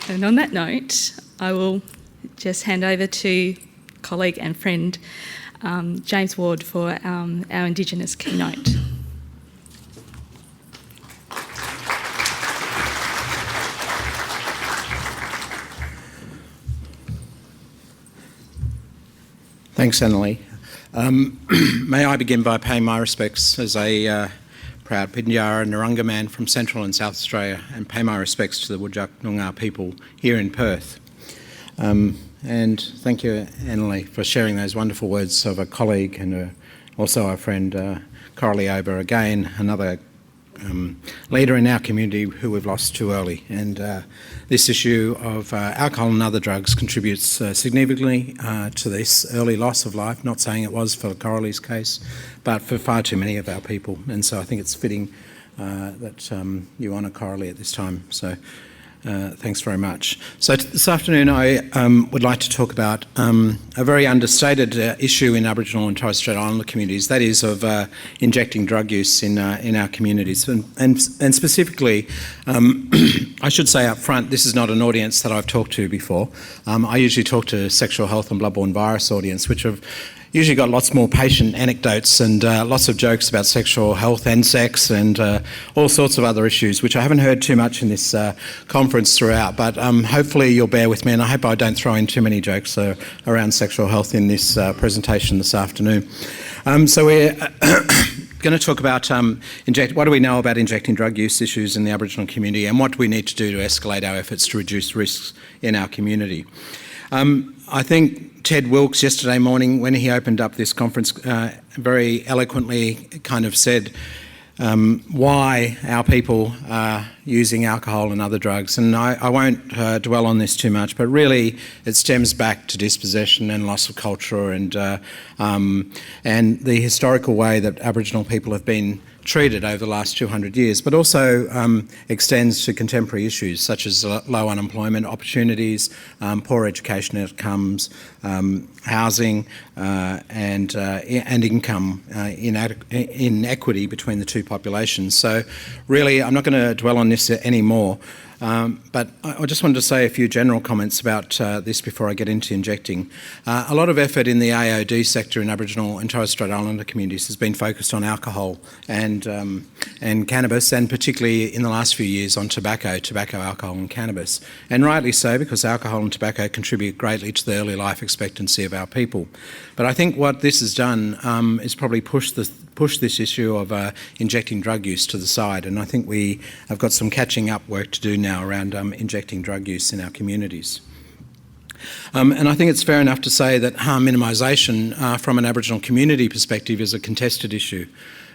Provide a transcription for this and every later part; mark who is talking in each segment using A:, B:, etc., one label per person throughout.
A: And on that note, I will just hand over to colleague and friend James Ward for our Indigenous keynote.
B: Thanks, Annalie. May I begin by paying my respects as a proud Pindjara and Narunga man from Central and South Australia, and pay my respects to the Whadjuk Noongar people here in Perth. And thank you, Annalie, for sharing those wonderful words of a colleague and also our friend Coralie Ober, again, another leader in our community who we've lost too early. And this issue of alcohol and other drugs contributes significantly to this early loss of life, not saying it was for Coralie's case, but for far too many of our people. And so I think it's fitting that you honour Coralie at this time. So thanks very much. So this afternoon I would like to talk about a very understated issue in Aboriginal and Torres Strait Islander communities, that is of injecting drug use in our communities. And specifically, I should say up front, this is not an audience that I've talked to before. I usually talk to sexual health and bloodborne virus audience, which have usually got lots more patient anecdotes and lots of jokes about sexual health and sex and all sorts of other issues, which I haven't heard too much in this conference throughout, but hopefully you'll bear with me, and I hope I don't throw in too many jokes around sexual health in this presentation this afternoon. So we're going to talk about what do we know about injecting drug use issues in the Aboriginal community, and what do we need to do to escalate our efforts to reduce risks in our community. I think Ted Wilkes yesterday morning, when he opened up this conference, very eloquently kind of said why our people are using alcohol and other drugs. And I won't dwell on this too much, but really it stems back to dispossession and loss of culture and the historical way that Aboriginal people have been treated over the last 200 years, but also extends to contemporary issues such as low unemployment opportunities, poor education outcomes, housing and income inequity between the two populations. So really, I'm not going to dwell on this anymore. But I just wanted to say a few general comments about this before I get into injecting. A lot of effort in the AOD sector in Aboriginal and Torres Strait Islander communities has been focused on alcohol and cannabis, and particularly in the last few years on tobacco, alcohol and cannabis. And rightly so, because alcohol and tobacco contribute greatly to the early life expectancy of our people. But I think what this has done is probably push this issue of injecting drug use to the side, and I think we have got some catching up work to do now around injecting drug use in our communities. And I think it's fair enough to say that harm minimisation from an Aboriginal community perspective is a contested issue.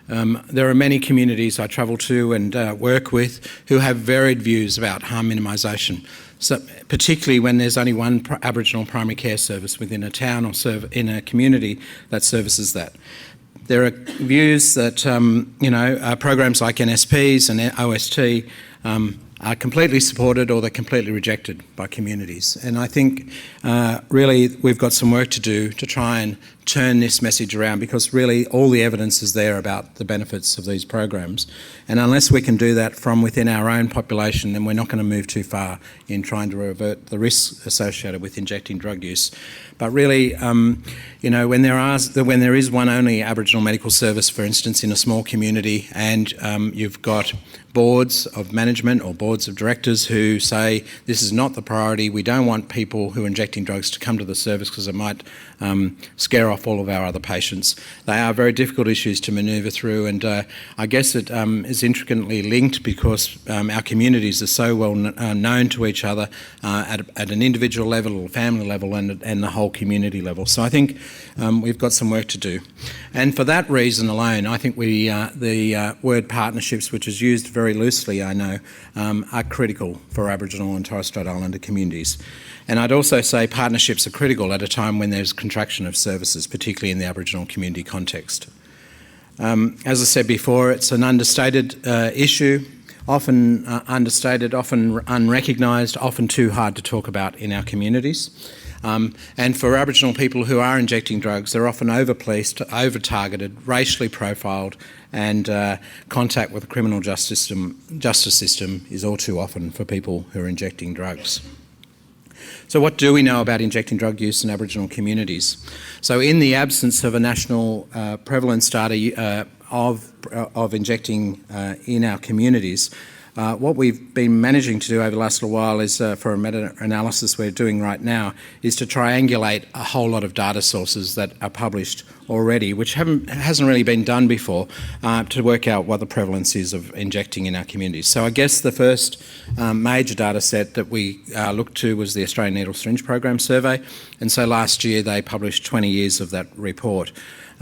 B: There are many communities I travel to and work with who have varied views about harm minimisation. So particularly when there's only one Aboriginal primary care service within a town or in a community that services that. There are views that, programs like NSPs and OST are completely supported or they're completely rejected by communities. And I think really we've got some work to do to try and turn this message around, because really all the evidence is there about the benefits of these programs. And unless we can do that from within our own population, then we're not going to move too far in trying to revert the risks associated with injecting drug use. But really, when there is one only Aboriginal medical service, for instance, in a small community, and you've got boards of management or boards of directors who say this is not the priority, we don't want people who are injecting drugs to come to the service because it might scare off all of our other patients. They are very difficult issues to manoeuvre through, and I guess it is intricately linked because our communities are so well known to each other at an individual level or family level and the whole community level. So I think we've got some work to do. And for that reason alone, I think the word partnerships, which is used very loosely, I know, are critical for Aboriginal and Torres Strait Islander communities. And I'd also say partnerships are critical at a time when there's contraction of services, particularly in the Aboriginal community context. As I said before, it's an understated issue, often understated, often unrecognised, often too hard to talk about in our communities. And for Aboriginal people who are injecting drugs, they're often over-policed, over-targeted, racially profiled, and contact with the criminal justice system is all too often for people who are injecting drugs. So what do we know about injecting drug use in Aboriginal communities? So in the absence of a national prevalence data of injecting in our communities, what we've been managing to do over the last little while is, for a meta-analysis we're doing right now, is to triangulate a whole lot of data sources that are published already, which hasn't really been done before, to work out what the prevalence is of injecting in our communities. So I guess the first major data set that we looked to was the Australian Needle Syringe Program survey, and so last year they published 20 years of that report.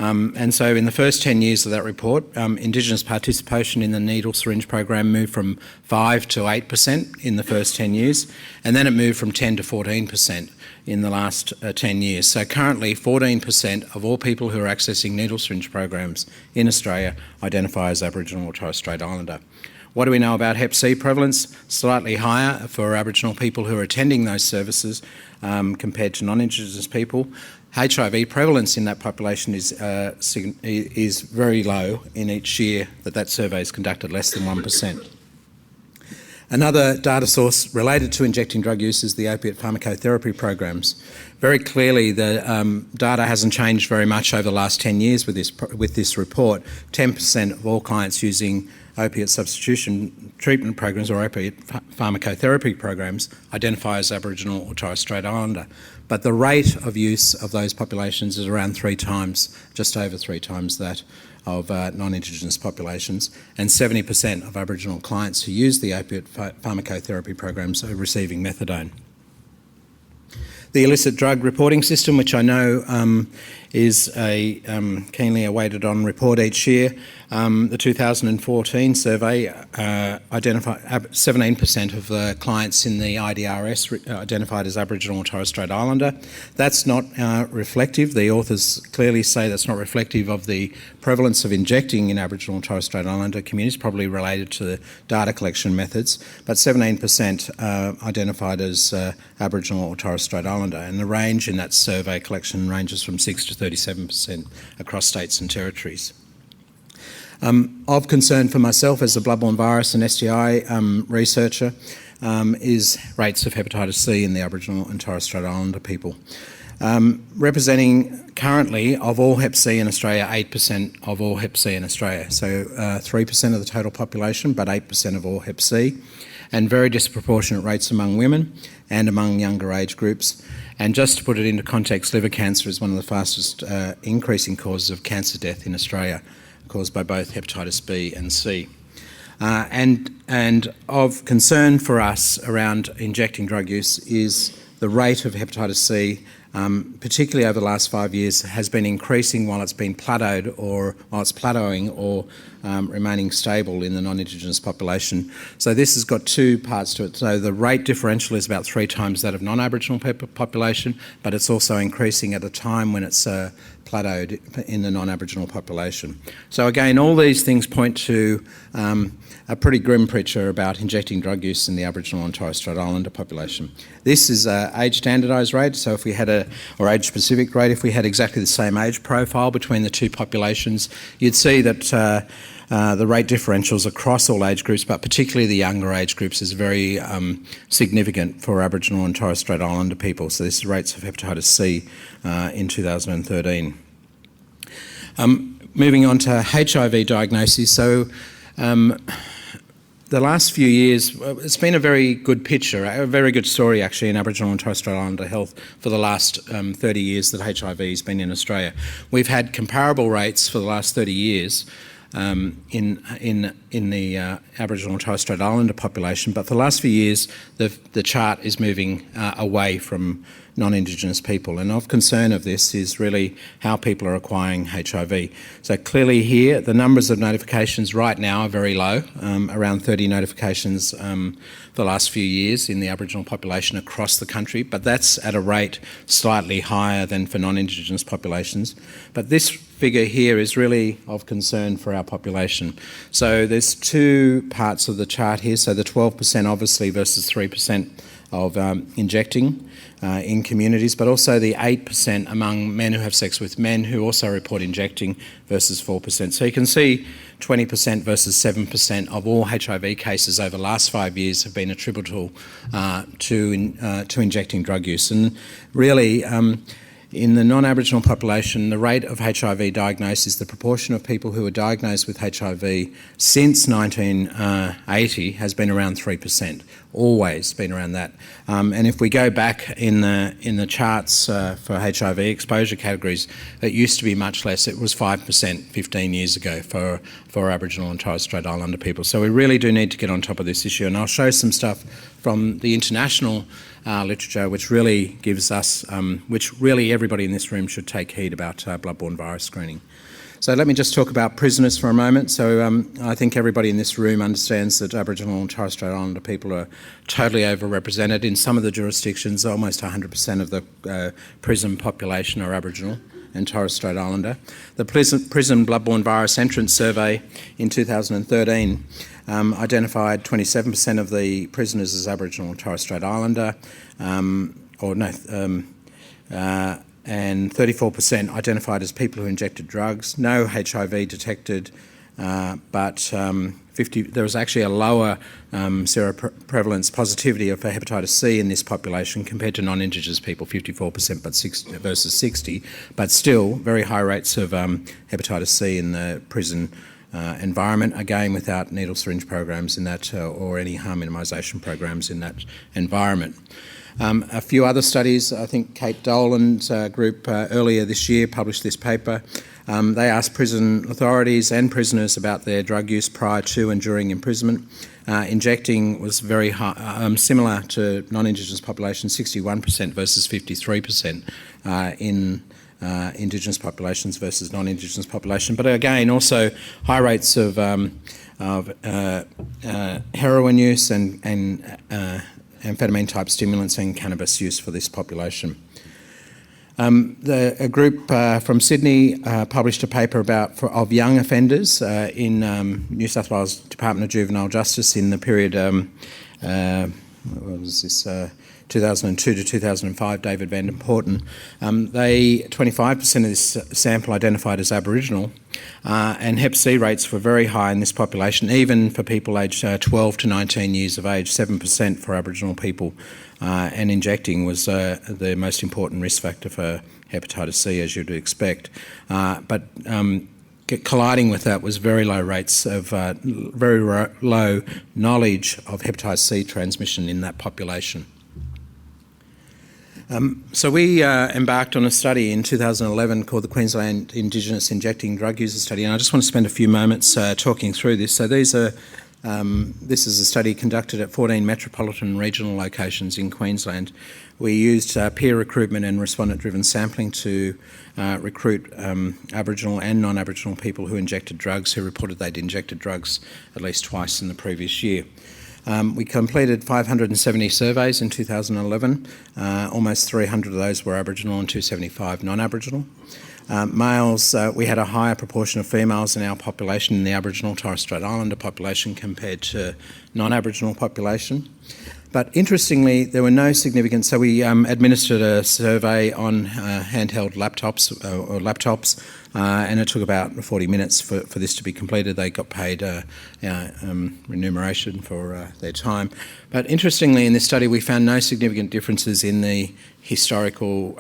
B: And so in the first 10 years of that report, Indigenous participation in the needle syringe program moved from 5 to 8% in the first 10 years, and then it moved from 10 to 14% in the last 10 years. So currently 14% of all people who are accessing needle syringe programs in Australia identify as Aboriginal or Torres Strait Islander. What do we know about Hep C prevalence? Slightly higher for Aboriginal people who are attending those services compared to non-Indigenous people. HIV prevalence in that population is very low in each year that survey is conducted, less than 1%. Another data source related to injecting drug use is the opiate pharmacotherapy programs. Very clearly, the data hasn't changed very much over the last 10 years with this report. 10% of all clients using opiate substitution treatment programs or opiate pharmacotherapy programs identify as Aboriginal or Torres Strait Islander. But the rate of use of those populations is around 3 times, just over 3 times that of non-Indigenous populations, and 70% of Aboriginal clients who use the opiate pharmacotherapy programs are receiving methadone. The illicit drug reporting system, which I know is a keenly awaited on report each year. The 2014 survey identified 17% of the clients in the IDRS identified as Aboriginal or Torres Strait Islander. That's not reflective. The authors clearly say that's not reflective of the prevalence of injecting in Aboriginal and Torres Strait Islander communities, probably related to the data collection methods, but 17% identified as Aboriginal or Torres Strait Islander, and the range in that survey collection ranges from 6 to 37% across states and territories. Of concern for myself as a bloodborne virus and STI researcher is rates of hepatitis C in the Aboriginal and Torres Strait Islander people. Representing currently of all Hep C in Australia, 8% of all Hep C in Australia. So 3% of the total population, but 8% of all Hep C, and very disproportionate rates among women and among younger age groups. And just to put it into context, liver cancer is one of the fastest increasing causes of cancer death in Australia, caused by both hepatitis B and C. And of concern for us around injecting drug use is the rate of hepatitis C, particularly over the last 5 years, has been increasing while it's been plateaued or while it's plateauing or remaining stable in the non-Indigenous population. So this has got 2 parts to it. So the rate differential is about 3 times that of non-Aboriginal population, but it's also increasing at a time when it's plateaued in the non-Aboriginal population. So again, all these things point to a pretty grim picture about injecting drug use in the Aboriginal and Torres Strait Islander population. This is age standardised rate, so if we had or age specific rate, if we had exactly the same age profile between the 2 populations, you'd see that the rate differentials across all age groups, but particularly the younger age groups, is very significant for Aboriginal and Torres Strait Islander people. So this is rates of hepatitis C in 2013. Moving on to HIV diagnoses. So the last few years, it's been a very good picture, a very good story actually in Aboriginal and Torres Strait Islander health for the last 30 years that HIV has been in Australia. We've had comparable rates for the last 30 years in the Aboriginal and Torres Strait Islander population, but for the last few years the chart is moving away from non-Indigenous people, and of concern of this is really how people are acquiring HIV. So clearly here the numbers of notifications right now are very low, around 30 notifications for the last few years in the Aboriginal population across the country, but that's at a rate slightly higher than for non-Indigenous populations. But this figure here is really of concern for our population. So there's 2 parts of the chart here, so the 12% obviously versus 3% injecting in communities, but also the 8% among men who have sex with men who also report injecting versus 4%. So you can see 20% versus 7% of all HIV cases over the last 5 years have been attributable to injecting drug use. And really, in the non-Aboriginal population, the rate of HIV diagnosis, the proportion of people who are diagnosed with HIV since 1980 has been around 3%, always been around that. And if we go back in the charts for HIV exposure categories, it used to be much less. It was 5% 15 years ago for Aboriginal and Torres Strait Islander people. So we really do need to get on top of this issue. And I'll show some stuff from the international literature, which really gives us, which really everybody in this room should take heed about bloodborne virus screening. So let me just talk about prisoners for a moment. So I think everybody in this room understands that Aboriginal and Torres Strait Islander people are totally overrepresented. In some of the jurisdictions, almost 100% of the prison population are Aboriginal and Torres Strait Islander. The Prison Bloodborne Virus Entrance Survey in 2013 identified 27% of the prisoners as Aboriginal and Torres Strait Islander, and 34% identified as people who injected drugs. No HIV detected, but there was actually a lower seroprevalence positivity for hepatitis C in this population compared to non-Indigenous people, 54% versus 60, but still very high rates of hepatitis C in the prison environment, again without needle syringe programs in that or any harm minimisation programs in that environment. A few other studies, I think Kate Dolan's group earlier this year published this paper. They asked prison authorities and prisoners about their drug use prior to and during imprisonment. Injecting was very high, similar to non-Indigenous population, 61% versus 53% in Indigenous populations versus non-Indigenous population. But again, also high rates of heroin use and amphetamine-type stimulants and cannabis use for this population. A group from Sydney published a paper of young offenders in New South Wales Department of Juvenile Justice in the period, 2002 to 2005, David Van Den Porten. 25% of this sample identified as Aboriginal, and Hep C rates were very high in this population, even for people aged 12 to 19 years of age, 7% for Aboriginal people, and injecting was the most important risk factor for hepatitis C, as you'd expect. But colliding with that was very low rates of, very low knowledge of hepatitis C transmission in that population. So we embarked on a study in 2011 called the Queensland Indigenous Injecting Drug User Study, and I just want to spend a few moments talking through this. So this is a study conducted at 14 metropolitan and regional locations in Queensland. We used peer recruitment and respondent-driven sampling to recruit Aboriginal and non-Aboriginal people who injected drugs, who reported they'd injected drugs at least twice in the previous year. We completed 570 surveys in 2011. Almost 300 of those were Aboriginal and 275 non-Aboriginal. Males, we had a higher proportion of females in our population in the Aboriginal Torres Strait Islander population compared to non-Aboriginal population. But interestingly, there were no significant, so we administered a survey on handheld laptops, and it took about 40 minutes for this to be completed. They got paid remuneration for their time. But interestingly, in this study, we found no significant differences in the historical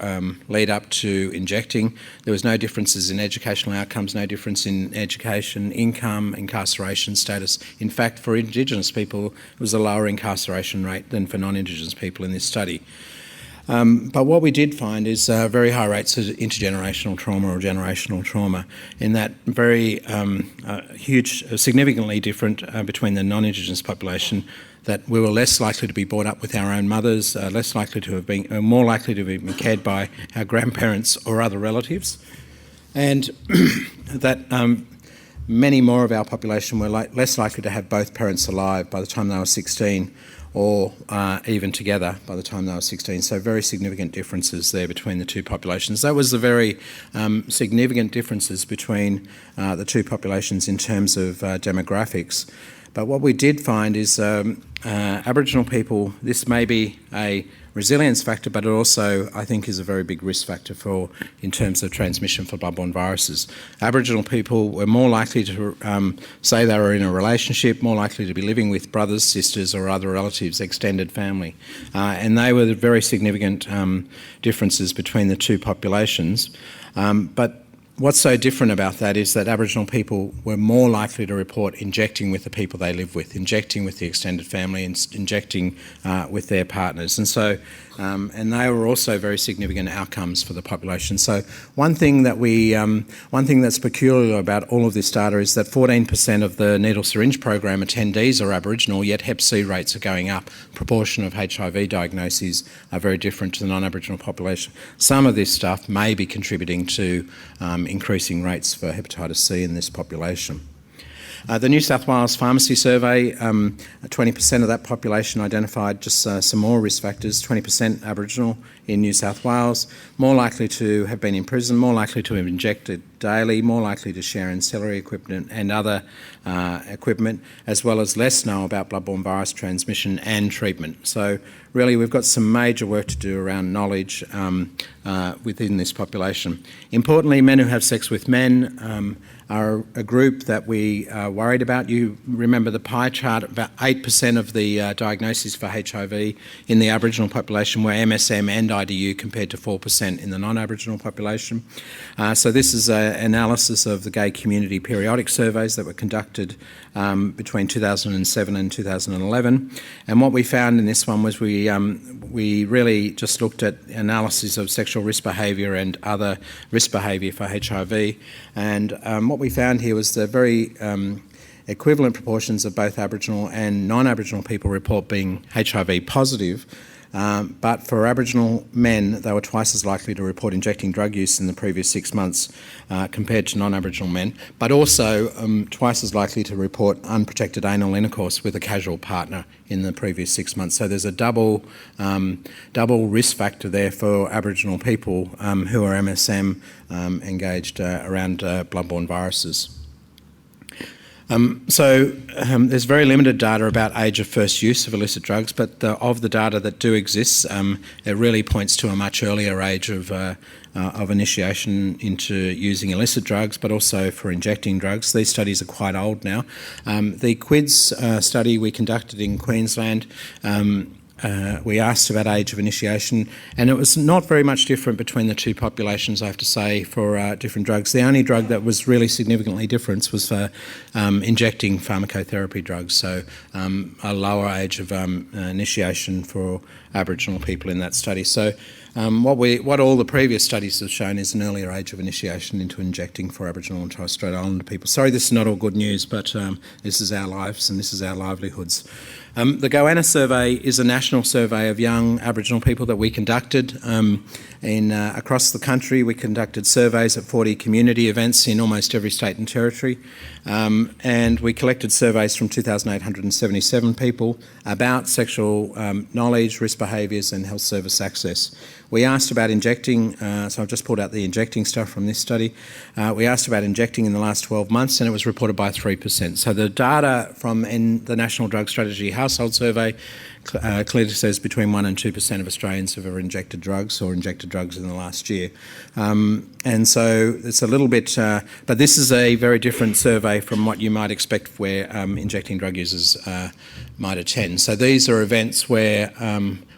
B: lead up to injecting. There was no differences in educational outcomes, no difference in education, income, incarceration status. In fact, for Indigenous people, it was a lower incarceration rate than for non-Indigenous people in this study. But what we did find is very high rates of intergenerational trauma or generational trauma, in that very huge, significantly different between the non-Indigenous population, that we were less likely to be brought up with our own mothers, less likely to have been, more likely to have been cared by our grandparents or other relatives, and that many more of our population were less likely to have both parents alive by the time they were 16, or even together by the time they were 16. So very significant differences there between the two populations. That was the very significant differences between the two populations in terms of demographics. But what we did find is Aboriginal people, this may be a resilience factor, but it also, I think, is a very big risk factor in terms of transmission for bloodborne viruses. Aboriginal people were more likely to say they were in a relationship, more likely to be living with brothers, sisters or other relatives, extended family. And they were the very significant differences between the two populations. But what's so different about that is that Aboriginal people were more likely to report injecting with the people they live with, injecting with the extended family, and injecting with their partners. And so, and they were also very significant outcomes for the population. So one thing that's peculiar about all of this data is that 14% of the needle syringe program attendees are Aboriginal, yet Hep C rates are going up. Proportion of HIV diagnoses are very different to the non-Aboriginal population. Some of this stuff may be contributing to increasing rates for hepatitis C in this population. The New South Wales Pharmacy Survey, 20% of that population identified just some more risk factors, 20% Aboriginal in New South Wales, more likely to have been in prison, more likely to have injected daily, more likely to share ancillary equipment and other equipment, as well as less know about bloodborne virus transmission and treatment. So really we've got some major work to do around knowledge within this population. Importantly, men who have sex with men are a group that we are worried about. You remember the pie chart, about 8% of the diagnoses for HIV in the Aboriginal population were MSM and IDU compared to 4% in the non-Aboriginal population. So this is an analysis of the gay community periodic surveys that were conducted between 2007 and 2011. And what we found in this one was we really just looked at analysis of sexual risk behaviour and other risk behaviour for HIV. And what we found here was the very equivalent proportions of both Aboriginal and non-Aboriginal people report being HIV positive. But for Aboriginal men, they were twice as likely to report injecting drug use in the previous 6 months compared to non-Aboriginal men, but also twice as likely to report unprotected anal intercourse with a casual partner in the previous 6 months. So there's a double risk factor there for Aboriginal people who are MSM engaged around bloodborne viruses. There's very limited data about age of first use of illicit drugs, but of the data that do exist, it really points to a much earlier age of initiation into using illicit drugs, but also for injecting drugs. These studies are quite old now. The QUIDS study we conducted in Queensland, we asked about age of initiation, and it was not very much different between the two populations, I have to say, for different drugs. The only drug that was really significantly different was for injecting pharmacotherapy drugs, so a lower age of initiation for Aboriginal people in that study. So what all the previous studies have shown is an earlier age of initiation into injecting for Aboriginal and Torres Strait Islander people. Sorry, this is not all good news, but this is our lives and this is our livelihoods. The Goanna survey is a national survey of young Aboriginal people that we conducted across the country. We conducted surveys at 40 community events in almost every state and territory, and we collected surveys from 2,877 people about sexual knowledge, risk behaviours and health service access. We asked about injecting, so I've just pulled out the injecting stuff from this study. We asked about injecting in the last 12 months and it was reported by 3%. So the data from the National Drug Strategy Household Survey clearly says between 1% and 2% of Australians have ever injected drugs or injected drugs in the last year. And so it's a little bit, but this is a very different survey from what you might expect where injecting drug users might attend. So these are events where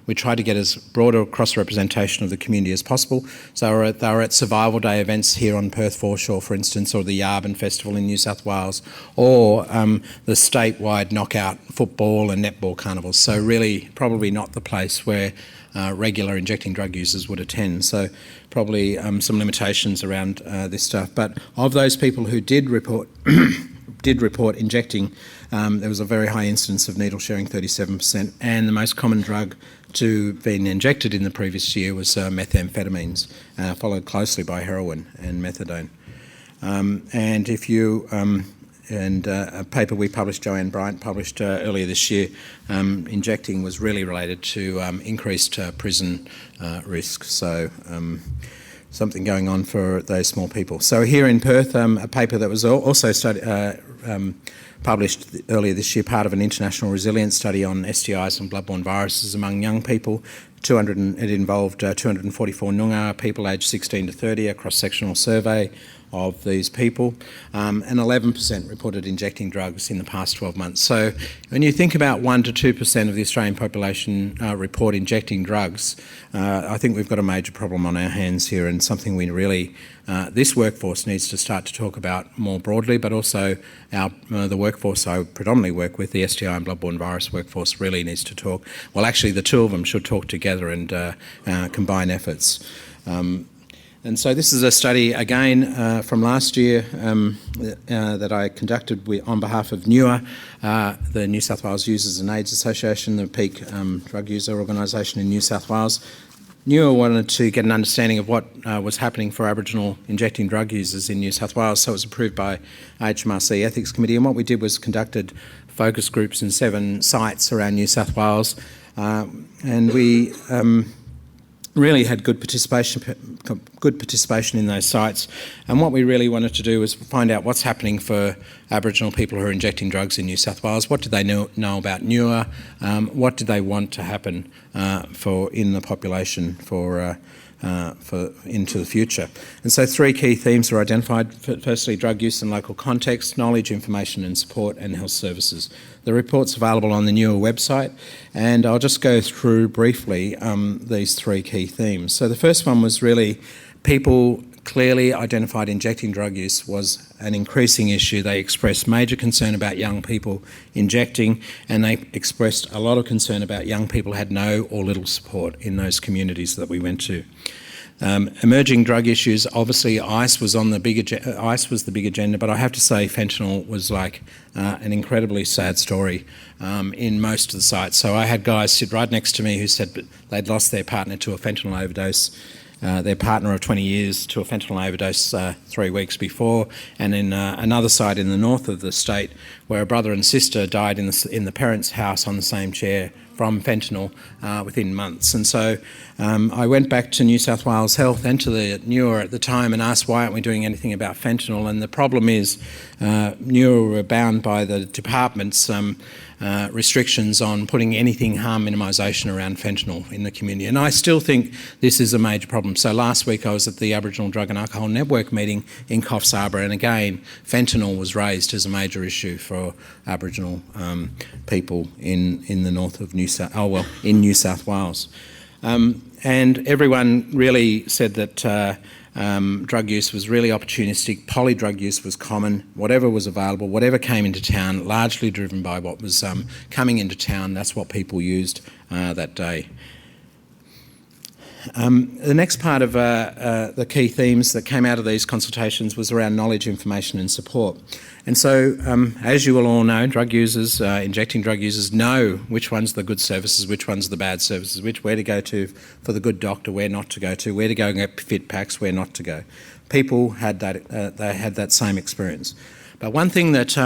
B: we try to get as broad a cross-representation of the community as possible. So they were at Survival Day events here on Perth Foreshore, for instance, or the Yarbin Festival in New South Wales, or the statewide knockout football and netball carnivals. So really probably not the place where regular injecting drug users would attend. So probably some limitations around this stuff. But of those people who did report injecting, there was a very high incidence of needle sharing, 37%, and the most common drug to being injected in the previous year was methamphetamines, followed closely by heroin and methadone. And if you a paper we published, Joanne Bryant published earlier this year, Injecting, was really related to increased prison risk. So something going on for those small people. So here in Perth, a paper that was also published earlier this year, part of an international resilience study on STIs and bloodborne viruses among young people. It involved 244 Noongar people aged 16 to 30, a cross-sectional survey of these people, and 11% reported injecting drugs in the past 12 months. So when you think about 1 to 2% of the Australian population report injecting drugs, I think we've got a major problem on our hands here, and something we really, this workforce needs to start to talk about more broadly, but also the workforce I predominantly work with, the STI and bloodborne virus workforce, really needs to talk. Well, actually, the two of them should talk together and combine efforts. And so this is a study, again, from last year that I conducted on behalf of NUA, the New South Wales Users and AIDS Association, the peak drug user organisation in New South Wales. NUA wanted to get an understanding of what was happening for Aboriginal injecting drug users in New South Wales, so it was approved by HMRC Ethics Committee, and what we did was conducted focus groups in 7 sites around New South Wales, and we really had good participation in those sites. And what we really wanted to do was find out what's happening for Aboriginal people who are injecting drugs in New South Wales. What do they know about NUA? What do they want to happen in the population for into the future? And so 3 key themes were identified. Firstly, drug use and local context, knowledge, information and support, and health services. The report's available on the NUA website, and I'll just go through briefly these 3 key themes. So the first one was really people clearly identified injecting drug use was an increasing issue. They expressed major concern about young people injecting, and they expressed a lot of concern about young people who had no or little support in those communities that we went to. Emerging drug issues, obviously ICE was the big agenda, but I have to say fentanyl was like an incredibly sad story in most of the sites. So I had guys sit right next to me who said they'd lost their partner to a fentanyl overdose, their partner of 20 years to a fentanyl overdose 3 weeks before, and in another site in the north of the state where a brother and sister died in the parents' house on the same chair from fentanyl within months. And so I went back to New South Wales Health and to the NUA at the time and asked why aren't we doing anything about fentanyl, and the problem is NUA were bound by the department's restrictions on putting anything harm minimisation around fentanyl in the community. And I still think this is a major problem. So last week I was at the Aboriginal Drug and Alcohol Network meeting in Coffs Harbour, and again fentanyl was raised as a major issue for Aboriginal people in the north of New South Wales. And everyone really said that drug use was really opportunistic, poly-drug use was common, whatever was available, whatever came into town, largely driven by what was coming into town, that's what people used that day. The next part of the key themes that came out of these consultations was around knowledge, information and support. And so, as you will all know, drug users, injecting drug users know which one's the good services, which one's the bad services, where to go to for the good doctor, where not to go to, where to go and get fit packs, where not to go. People had that, they had that same experience. But one thing that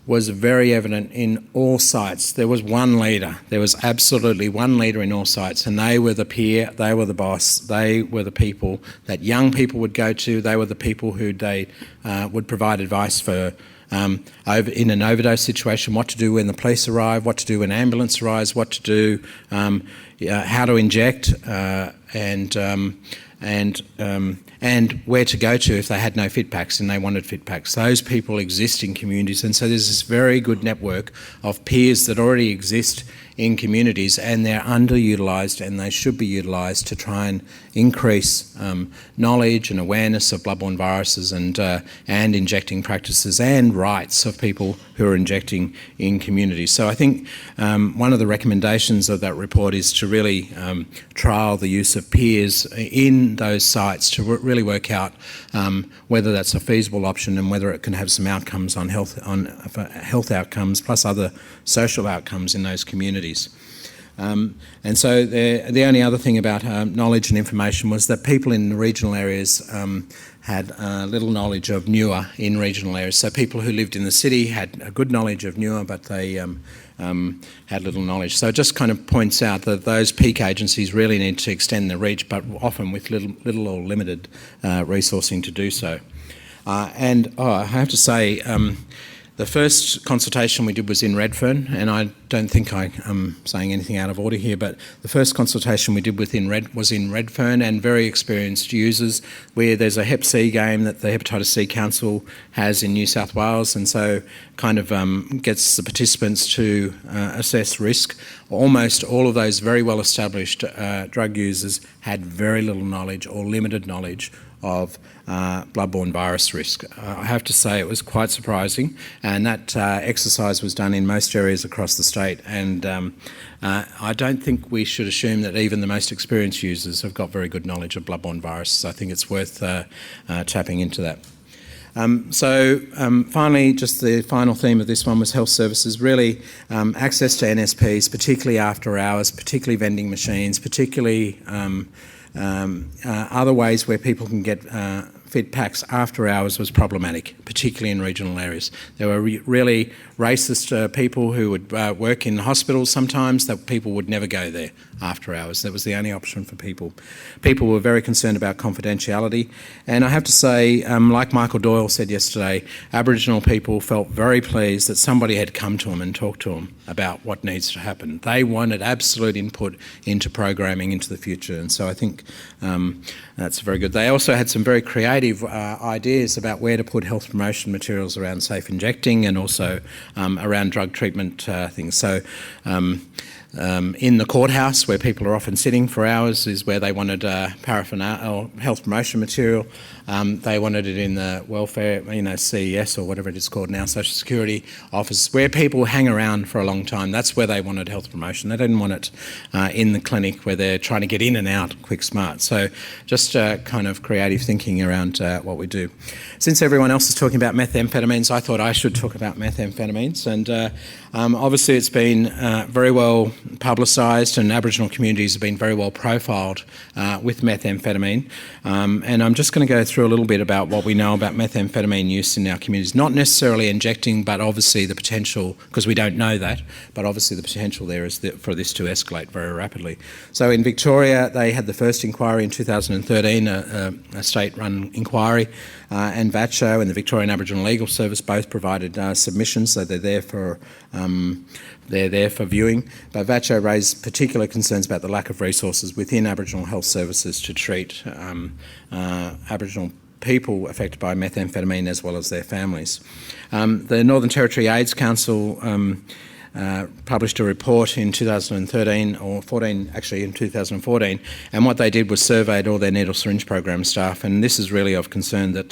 B: was very evident in all sites. There was one leader. There was absolutely one leader in all sites, and they were the peer, they were the boss, they were the people that young people would go to, they were the people who they would provide advice for in an overdose situation, what to do when the police arrive, what to do when ambulance arrives, what to do, how to inject, and where to go to if they had no fit packs and they wanted fit packs. Those people exist in communities, and so there's this very good network of peers that already exist in communities, and they're underutilised, and they should be utilised to try and increase knowledge and awareness of bloodborne viruses and injecting practices and rights of people who are injecting in communities. So I think one of the recommendations of that report is to really trial the use of peers in those sites to really work out whether that's a feasible option and whether it can have some outcomes on health outcomes plus other social outcomes in those communities. And so the only other thing about knowledge and information was that people in the regional areas had little knowledge of newer in regional areas. So people who lived in the city had a good knowledge of newer, but they had little knowledge. So it just kind of points out that those peak agencies really need to extend their reach, but often with little or limited resourcing to do so. I have to say, the first consultation we did was in Redfern, and I don't think I'm saying anything out of order here, but the first consultation we did was in Redfern, and very experienced users, where there's a Hep C game that the Hepatitis C Council has in New South Wales, and so kind of gets the participants to assess risk. Almost all of those very well established drug users had very little knowledge or limited knowledge of bloodborne virus risk. I have to say it was quite surprising, and that exercise was done in most areas across the state, and I don't think we should assume that even the most experienced users have got very good knowledge of bloodborne viruses. I think it's worth tapping into that. Finally, just the final theme of this one was health services. Really, access to NSPs, particularly after hours, particularly vending machines, particularly other ways where people can get fit packs after hours was problematic, particularly in regional areas. There were really racist people who would work in hospitals sometimes, that people would never go there after hours. That was the only option for people. People were very concerned about confidentiality, and I have to say, like Michael Doyle said yesterday, Aboriginal people felt very pleased that somebody had come to them and talked to them about what needs to happen. They wanted absolute input into programming into the future, and so I think that's very good. They also had some very creative ideas about where to put health promotion materials around safe injecting, and also around drug treatment things. So in the courthouse, where people are often sitting for hours, is where they wanted paraphernalia or health promotion material. They wanted it in the welfare, CES or whatever it is called now, Social Security office, where people hang around for a long time. That's where they wanted health promotion. They didn't want it in the clinic where they're trying to get in and out quick smart. So just kind of creative thinking around what we do. Since everyone else is talking about methamphetamines, I thought I should talk about methamphetamines. And obviously it's been very well publicised, and Aboriginal communities have been very well profiled with methamphetamine. And I'm just going to go through a little bit about what we know about methamphetamine use in our communities. Not necessarily injecting, but obviously the potential, because we don't know that, but obviously the potential there is for this to escalate very rapidly. So in Victoria, they had the first inquiry in 2013, a state-run inquiry, and VATCHO and the Victorian Aboriginal Legal Service both provided submissions, so they're there for viewing. But VATCHO raised particular concerns about the lack of resources within Aboriginal health services to treat Aboriginal people affected by methamphetamine as well as their families. The Northern Territory AIDS Council published a report in 2013 or 14, actually in 2014, and what they did was surveyed all their needle syringe program staff, and this is really of concern that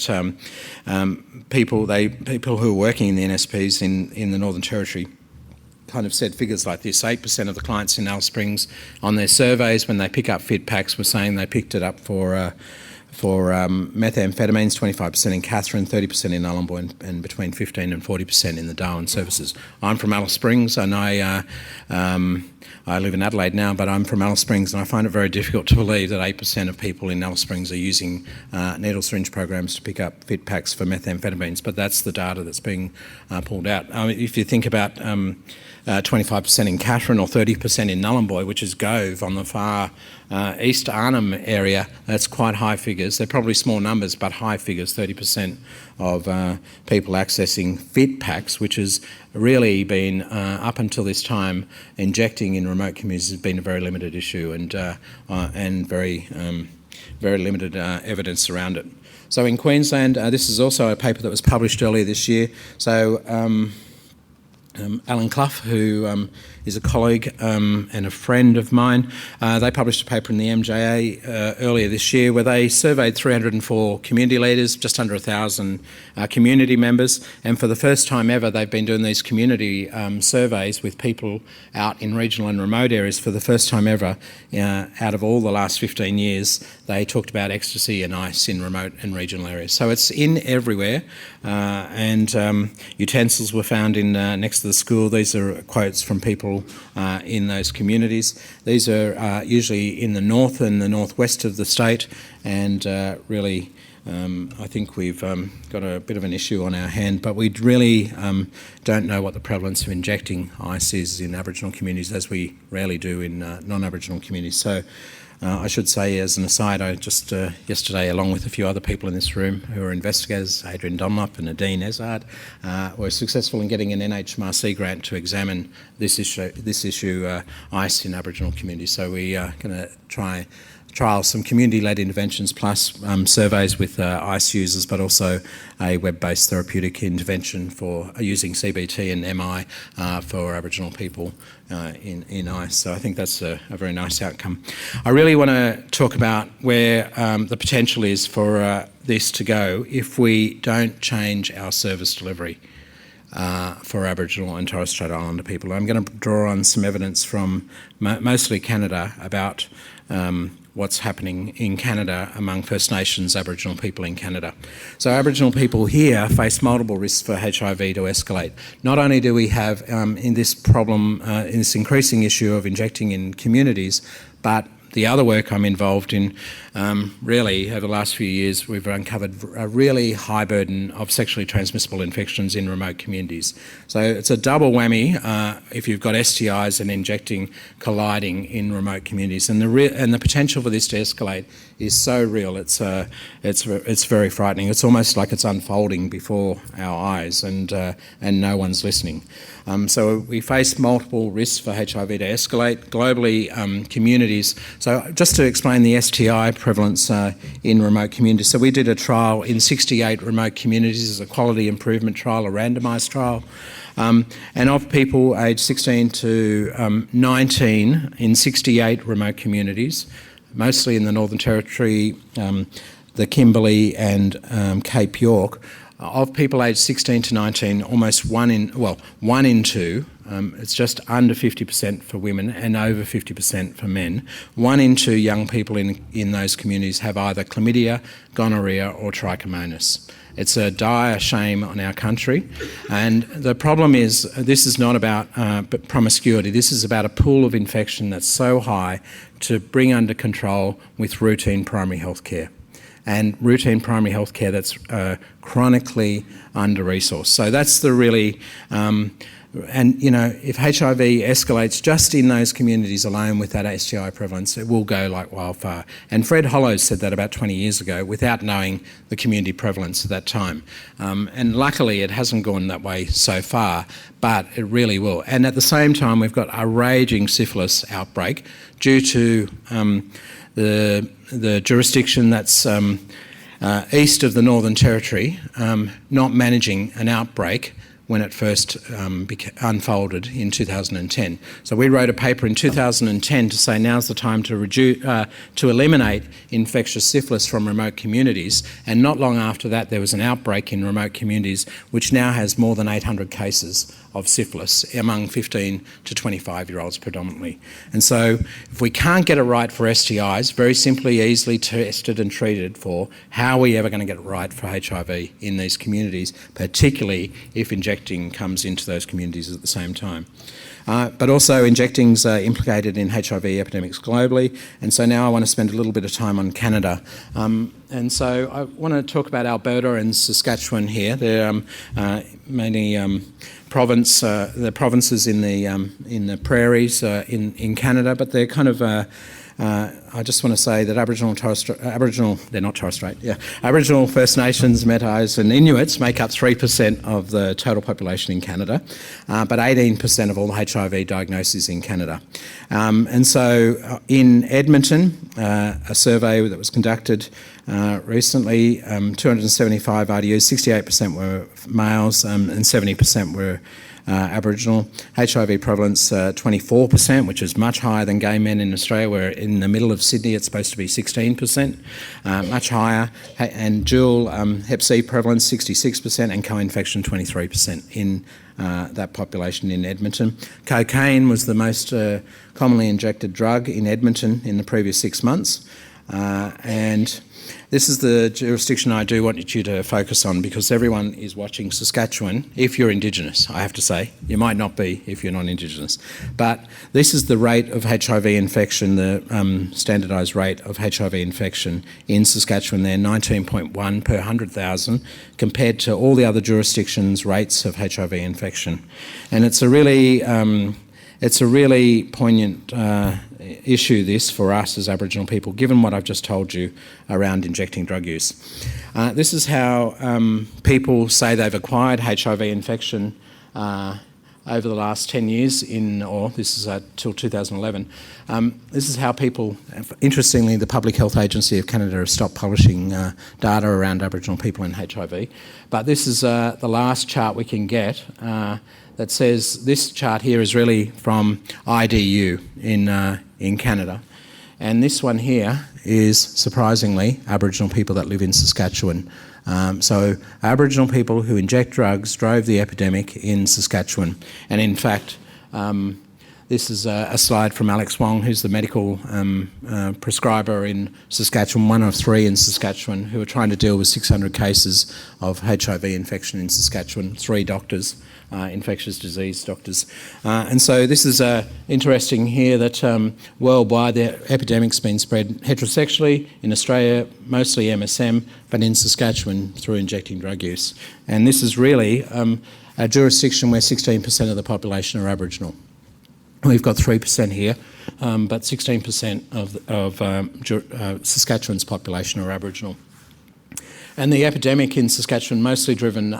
B: people who are working in the NSPs in the Northern Territory kind of said figures like this. 8% of the clients in Alice Springs on their surveys when they pick up fit packs were saying they picked it up for methamphetamines, 25% in Katherine, 30% in Nhulunbuy, and between 15 and 40% in the Darwin services. I'm from Alice Springs, and I live in Adelaide now, but I'm from Alice Springs, and I find it very difficult to believe that 8% of people in Alice Springs are using needle syringe programs to pick up fit packs for methamphetamines, but that's the data that's being pulled out. If you think about 25% in Katherine or 30% in Nhulunbuy, which is Gove on the far East Arnhem area, that's quite high figures. They're probably small numbers, but high figures, 30% of people accessing fit packs, which has really been, up until this time, injecting in remote communities has been a very limited issue, and very limited evidence around it. So in Queensland, this is also a paper that was published earlier this year. So Alan Clough, who is a colleague and a friend of mine, they published a paper in the MJA earlier this year where they surveyed 304 community leaders, just under 1,000 community members, and for the first time ever they've been doing these community surveys with people out in regional and remote areas. For the first time ever, out of all the last 15 years, they talked about ecstasy and ice in remote and regional areas. So it's in everywhere, and utensils were found in next to to the school. These are quotes from people in those communities. These are usually in the north and the northwest of the state, and really I think we've got a bit of an issue on our hand, but we really don't know what the prevalence of injecting ice is in Aboriginal communities, as we rarely do in non-Aboriginal communities. So I should say, as an aside, I just yesterday, along with a few other people in this room who are investigators, Adrian Dunlop and Nadine Ezard, were successful in getting an NHMRC grant to examine this issue, ice in Aboriginal communities. So we are going to trial some community-led interventions plus surveys with ICE users, but also a web-based therapeutic intervention for using CBT and MI for Aboriginal people in ICE. So I think that's a very nice outcome. I really want to talk about where the potential is for this to go if we don't change our service delivery for Aboriginal and Torres Strait Islander people. I'm going to draw on some evidence from mostly Canada about what's happening in Canada among First Nations Aboriginal people in Canada. So Aboriginal people here face multiple risks for HIV to escalate. Not only do we have in this problem, in this increasing issue of injecting in communities, but the other work I'm involved in, really over the last few years, we've uncovered a really high burden of sexually transmissible infections in remote communities. So it's a double whammy if you've got STIs and injecting colliding in remote communities, and the potential for this to escalate is so real. It's very frightening. It's almost like it's unfolding before our eyes, and no one's listening. So we face multiple risks for HIV to escalate globally. Communities. So just to explain the STI prevalence in remote communities. So we did a trial in 68 remote communities as a quality improvement trial, a randomised trial. And of people aged 16 to 19 in 68 remote communities, mostly in the Northern Territory, the Kimberley and Cape York, of people aged 16 to 19, almost one in two, it's just under 50% for women and over 50% for men. 1 in 2 young people in those communities have either chlamydia, gonorrhea or trichomonas. It's a dire shame on our country, and the problem is this is not about promiscuity. This is about a pool of infection that's so high to bring under control with routine primary health care. And routine primary health care that's chronically under-resourced. So that's the really, and you know, if HIV escalates just in those communities alone with that STI prevalence, it will go like wildfire. And Fred Hollows said that about 20 years ago without knowing the community prevalence at that time. And luckily it hasn't gone that way so far, but it really will. And at the same time, we've got a raging syphilis outbreak due to the jurisdiction that's east of the Northern Territory not managing an outbreak when it first unfolded in 2010. So we wrote a paper in 2010 to say now's the time to eliminate infectious syphilis from remote communities, and not long after that there was an outbreak in remote communities which now has more than 800 cases of syphilis among 15 to 25-year-olds predominantly. And so if we can't get it right for STIs, very simply, easily tested and treated for, how are we ever going to get it right for HIV in these communities, particularly if injecting comes into those communities at the same time? But also injecting's implicated in HIV epidemics globally, and so now I want to spend a little bit of time on Canada. And so I want to talk about Alberta and Saskatchewan here. They're mainly the provinces in the prairies in Canada, but they're kind of I just want to say that Aboriginal, they're not Torres Strait, yeah. Aboriginal, First Nations, Metis and Inuits make up 3% of the total population in Canada, but 18% of all the HIV diagnoses in Canada. And so in Edmonton, a survey that was conducted recently, 275 RDUs, 68% were males and 70% were Aboriginal. HIV prevalence 24%, which is much higher than gay men in Australia, where in the middle of Sydney it's supposed to be 16%, much higher. And dual Hep C prevalence 66% and co-infection 23% in that population in Edmonton. Cocaine was the most commonly injected drug in Edmonton in the previous 6 months. And this is the jurisdiction I do want you to focus on, because everyone is watching Saskatchewan, if you're Indigenous, I have to say. You might not be if you're not Indigenous. But this is the rate of HIV infection, the standardised rate of HIV infection in Saskatchewan there, 19.1 per 100,000, compared to all the other jurisdictions' rates of HIV infection. And it's a really poignant issue, this, for us as Aboriginal people, given what I've just told you around injecting drug use. This is how people say they've acquired HIV infection over the last 10 years, or this is till 2011. This is how people, interestingly, the Public Health Agency of Canada have stopped publishing data around Aboriginal people and HIV. But this is the last chart we can get that says, this chart here is really from IDU in Canada. And this one here is, surprisingly, Aboriginal people that live in Saskatchewan. So Aboriginal people who inject drugs drove the epidemic in Saskatchewan. And in fact, this is a slide from Alex Wong, who's the medical prescriber in Saskatchewan, one of 3 in Saskatchewan, who are trying to deal with 600 cases of HIV infection in Saskatchewan, 3 doctors, infectious disease doctors. And so this is interesting here that worldwide the epidemic's been spread heterosexually, in Australia mostly MSM, but in Saskatchewan through injecting drug use. And this is really a jurisdiction where 16% of the population are Aboriginal. We've got 3% here, but 16% of Saskatchewan's population are Aboriginal. And the epidemic in Saskatchewan mostly driven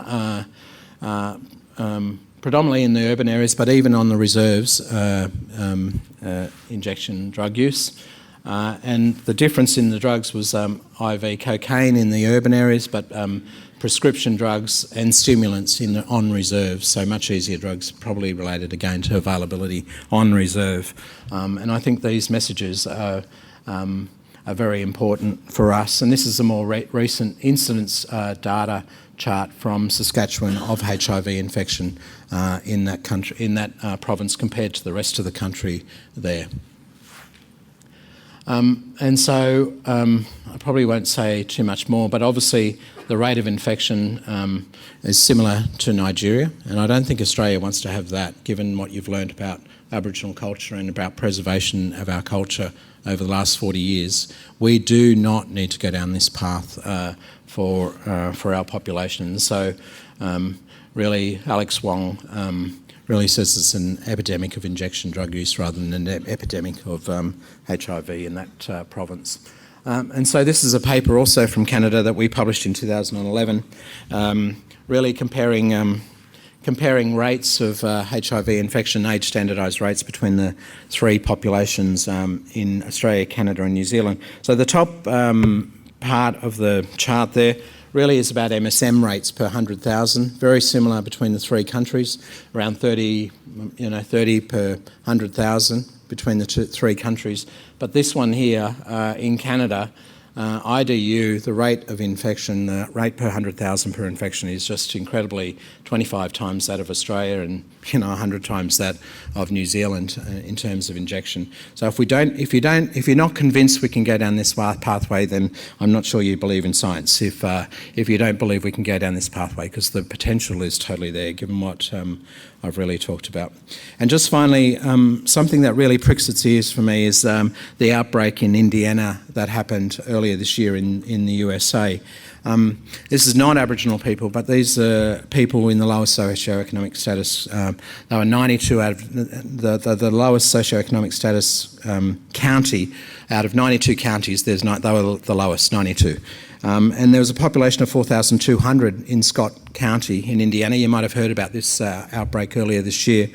B: predominantly in the urban areas, but even on the reserves, injection drug use. And the difference in the drugs was IV cocaine in the urban areas, but prescription drugs and stimulants on reserve, so much easier drugs, probably related again to availability on reserve. And I think these messages are very important for us. And this is a more recent incidence data chart from Saskatchewan of HIV infection in that country, in that province, compared to the rest of the country there. And so I probably won't say too much more, but obviously the rate of infection is similar to Nigeria, and I don't think Australia wants to have that, given what you've learned about Aboriginal culture and about preservation of our culture over the last 40 years. We do not need to go down this path for our population. And so really Alex Wong really says it's an epidemic of injection drug use rather than an epidemic of HIV in that province. And so this is a paper also from Canada that we published in 2011, really comparing rates of HIV infection, age standardised rates between the 3 populations in Australia, Canada and New Zealand. So the top part of the chart there really is about MSM rates per 100,000, very similar between the 3 countries, around 30 per 100,000 between the 3 countries. But this one here in Canada, IDU, the rate of infection, the rate per 100,000 per infection is just incredibly 25 times that of Australia and 100 times that of New Zealand in terms of injection. So if you're not convinced we can go down this pathway, then I'm not sure you believe in science. If you don't believe we can go down this pathway, because the potential is totally there, given what I've really talked about. And just finally, something that really pricks its ears for me is the outbreak in Indiana that happened earlier this year in the USA. This is not Aboriginal people, but these are people in the lowest socioeconomic status. They were 92 out of the lowest socioeconomic status county. Out of 92 counties, they were the lowest, 92. And there was a population of 4,200 in Scott County in Indiana. You might have heard about this outbreak earlier this year.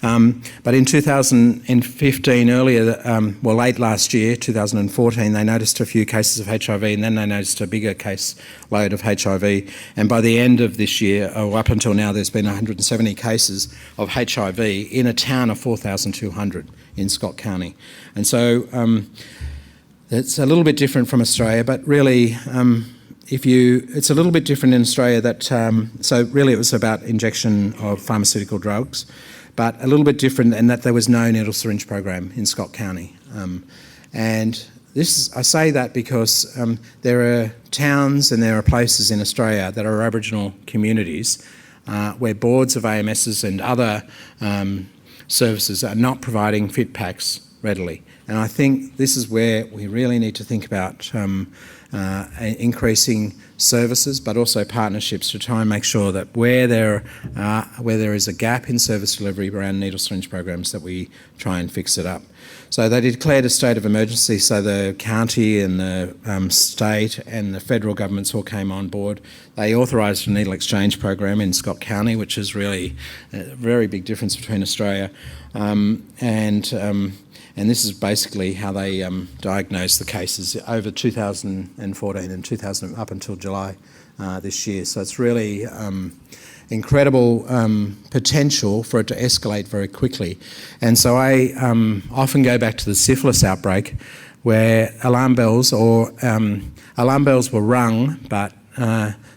B: But in 2015, late last year, 2014, they noticed a few cases of HIV, and then they noticed a bigger case load of HIV. And by the end of this year, up until now, there's been 170 cases of HIV in a town of 4,200 in Scott County. And so it's a little bit different from Australia, but really, it's a little bit different in Australia that, so really it was about injection of pharmaceutical drugs, but a little bit different in that there was no needle syringe program in Scott County. And I say that because there are towns and there are places in Australia that are Aboriginal communities where boards of AMSs and other services are not providing fit packs readily. And I think this is where we really need to think about increasing services, but also partnerships to try and make sure that where there is a gap in service delivery around needle syringe programs, that we try and fix it up. So they declared a state of emergency, so the county and the state and the federal governments all came on board. They authorised a needle exchange program in Scott County, which is really a very big difference between Australia. And this is basically how they diagnosed the cases over 2014 and 2000 up until July this year. So it's really incredible potential for it to escalate very quickly. And so I often go back to the syphilis outbreak, where alarm bells were rung, but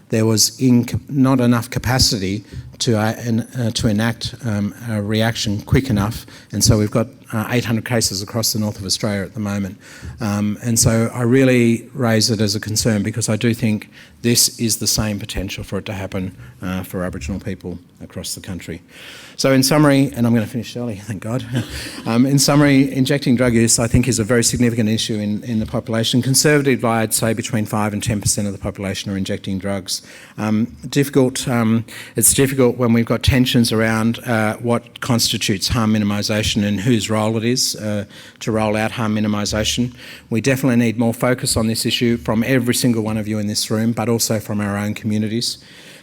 B: there was not enough capacity to enact a reaction quick enough, and so we've got 800 cases across the north of Australia at the moment. And so I really raise it as a concern, because I do think this is the same potential for it to happen for Aboriginal people across the country. So in summary, and I'm going to finish early, thank God. In summary, injecting drug use, I think, is a very significant issue in the population. Conservatively, I'd say between 5 and 10% of the population are injecting drugs. It's difficult when we've got tensions around what constitutes harm minimisation and whose role it is to roll out harm minimisation. We definitely need more focus on this issue from every single one of you in this room, but also from our own communities.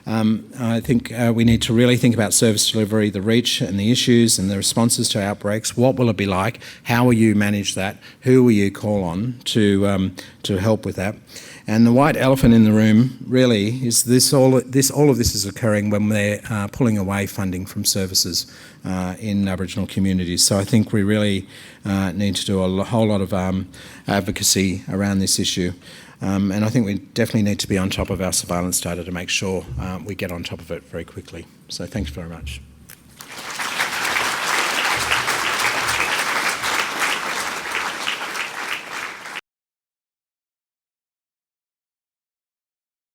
B: I think we need to really think about service delivery, the reach and the issues and the responses to outbreaks. What will it be like? How will you manage that? Who will you call on to help with that? And the white elephant in the room really is all of this is occurring when they're pulling away funding from services in Aboriginal communities. So I think we really need to do a whole lot of advocacy around this issue. And I think we definitely need to be on top of our surveillance data to make sure we get on top of it very quickly. So thanks very much.